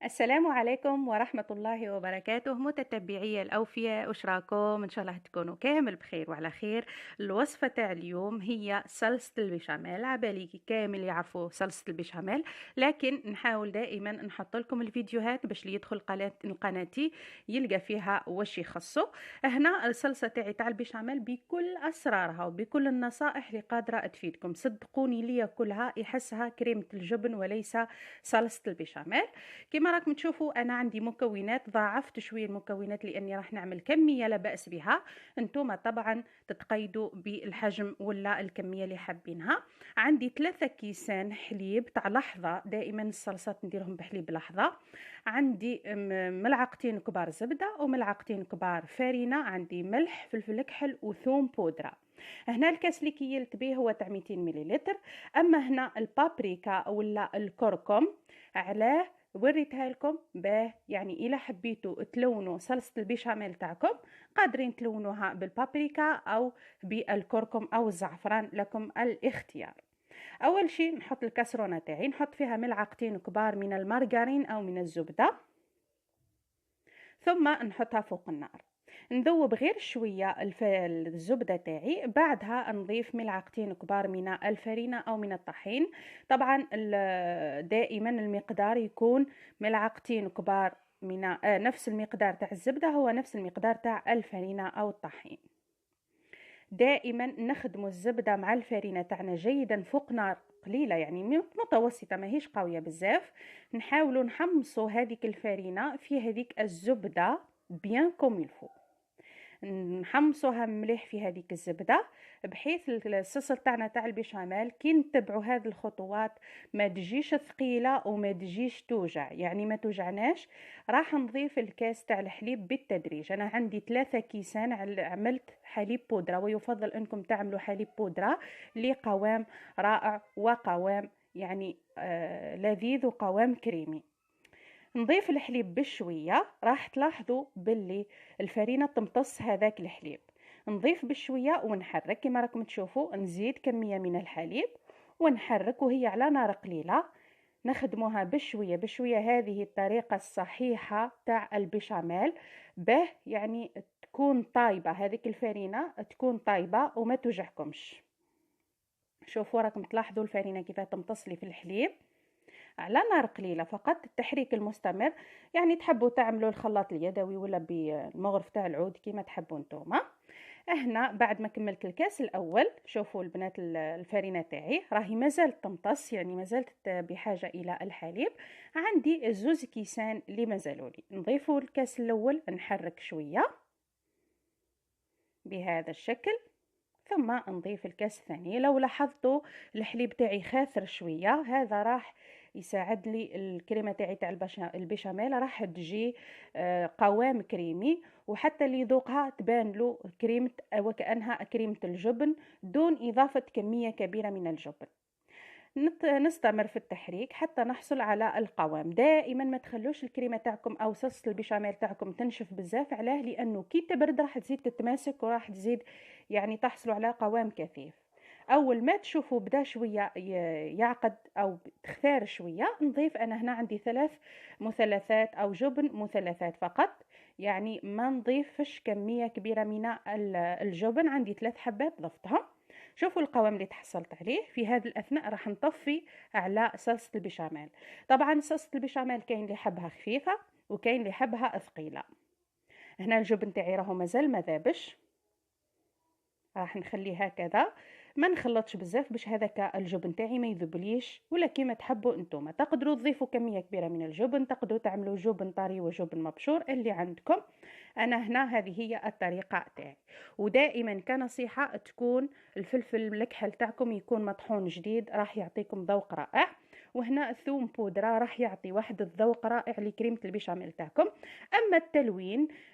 السلام عليكم ورحمة الله وبركاته متتبعي الأوفياء، وش راكم؟ إن شاء الله تكونوا كامل بخير وعلى خير. الوصفة تاع اليوم هي صلصة البشاميل. عبالي كامل يعرفوا صلصة البشاميل، لكن نحاول دائما نحط لكم الفيديوهات باش اللي يدخل قناتي يلقى فيها وش يخصه. هنا الصلصة تاعي تاع البشاميل بكل أسرارها وبكل النصائح اللي قادرة تفيدكم، صدقوني لي كلها يحسها كريمة الجبن وليس صلصة البشاميل. كما راكم تشوفوا انا عندي مكونات، ضاعفت شويه المكونات لاني راح نعمل كميه لا باس بها. انتم طبعا تتقيدوا بالحجم ولا الكميه اللي حابينها. عندي 3 كيسان حليب تاع لحظه، دائما الصلصات نديرهم بحليب لحظه. عندي ملعقتين كبار زبده وملعقتين كبار فرينه. عندي ملح، فلفل كحل وثوم بودره. هنا الكاس اللي كيلت به هو تاع 200 مليلتر. اما هنا البابريكا ولا الكركم، علاه وريتها لكم باه يعني الا حبيتوا تلونوا صلصه البيشاميل تاعكم قادرين تلونوها بالبابريكا او بالكركم او الزعفران، لكم الاختيار. اول شيء نحط الكاسرونه تاعي، نحط فيها ملعقتين كبار من المارغرين او من الزبده، ثم نحطها فوق النار. نذوب غير شوية الزبدة تاعي، بعدها نضيف ملعقتين كبار من الفرينة أو من الطحين. طبعا دائما المقدار يكون ملعقتين كبار من نفس المقدار تاع الزبدة هو نفس المقدار تاع الفرينة أو الطحين. دائما نخدموا الزبدة مع الفرينة تاعنا جيدا فوق نار قليلة، يعني متوسطة ماهيش قوية بزاف. نحاولوا نحمصوا هذيك الفرينة في هذيك الزبدة بيان كوم يلفو، نحمصوها مليح في هذيك الزبده، بحيث الصلصه تاعنا تاع البيشاميل كي نتبعوا هذه الخطوات ما تجيش ثقيله وما تجيش توجع، يعني ما توجعناش. راح نضيف الكاس تاع الحليب بالتدريج. انا عندي 3 كيسان عملت حليب بودره، ويفضل انكم تعملوا حليب بودره لقوام رائع وقوام يعني لذيذ وقوام كريمي. نضيف الحليب بشوية، راح تلاحظوا باللي الفرينة تمتص هذاك الحليب. نضيف بشوية ونحرك كما راكم تشوفوا، نزيد كمية من الحليب ونحرك وهي على نار قليلة. نخدموها بشوية بشوية، هذه الطريقة الصحيحة تاع البشاميل، به يعني تكون طايبة هذيك الفرينة، تكون طايبة وما توجعكمش. شوفوا راكم تلاحظوا الفرينة كيف تمتص لي في الحليب على نار قليلة فقط، التحريك المستمر. يعني تحبوا تعملوا الخلاط اليدوي ولا بالمغرف تاع العود كيما تحبوا نتوما. هنا بعد ما كملت الكاس الاول، شوفوا البنات الفرينه تاعي راهي مازالت تمتص، يعني مازالت بحاجه الى الحليب. عندي 2 كيسان اللي مازالوا لي. نضيفوا الكاس الاول، نحرك شويه بهذا الشكل، ثم نضيف الكاس الثاني. لو لاحظتوا الحليب تاعي خاثر شويه، هذا راح يساعد لي الكريمه تاعي تاع البيشاميل راح تجي قوام كريمي، وحتى اللي يذوقها تبان له كريمه وكانها كريمه الجبن دون اضافه كميه كبيره من الجبن. نستمر في التحريك حتى نحصل على القوام. دائما ما تخلوش الكريمه تاعكم او صلصه البيشاميل تاعكم تنشف بزاف، علاه لانه كي تبرد راح تزيد تتماسك وراح تزيد يعني تحصلوا على قوام كثيف. اول ما تشوفوا بدا شويه يعقد او تختار شويه، نضيف انا هنا عندي 3 مثلثات او جبن مثلثات فقط، يعني ما نضيفش كميه كبيره من الجبن. عندي 3 حبات ضفتهم. شوفوا القوام اللي تحصلت عليه. في هذه الأثناء راح نطفي على صلصة البشاميل. طبعا صلصة البشاميل كاين اللي يحبها خفيفة وكاين اللي يحبها ثقيلة. هنا الجبن تاعي راهو مازال ما ذابش، راح نخليه هكذا، ما نخلطش بزاف باش هذاك الجبن تاعي ما يذوبليش. ولا كيما تحبوا انتم، تقدروا تضيفوا كميه كبيره من الجبن، تقدروا تعملوا جبن طري وجبن مبشور اللي عندكم. انا هنا هذه هي الطريقه تاعي. ودائما كنصيحه تكون الفلفل الكحل تاعكم يكون مطحون جديد، راح يعطيكم ذوق رائع. وهنا الثوم بودره راح يعطي واحد الذوق رائع لكريمه البيشاميل تاعكم. اما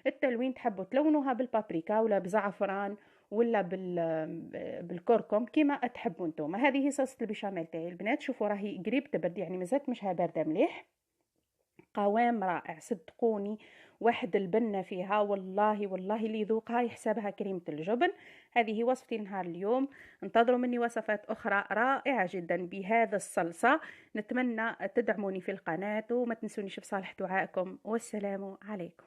التلوين تحبوا تلونوها بالبابريكا ولا بزعفران ولا بالكركم كيما تحبوا نتوما. هذه صلصه البيشاميل تاعي البنات. شوفوا راهي قريب تبرد، يعني مازالت مش بارده مليح، قوام رائع صدقوني. واحد البنة فيها والله والله اللي يذوقها يحسبها كريمة الجبن. هذه وصفتي نهار اليوم. انتظروا مني وصفات أخرى رائعة جدا بهذا الصلصة. نتمنى تدعموني في القناة وما تنسونيش في صالح دعائكم، والسلام عليكم.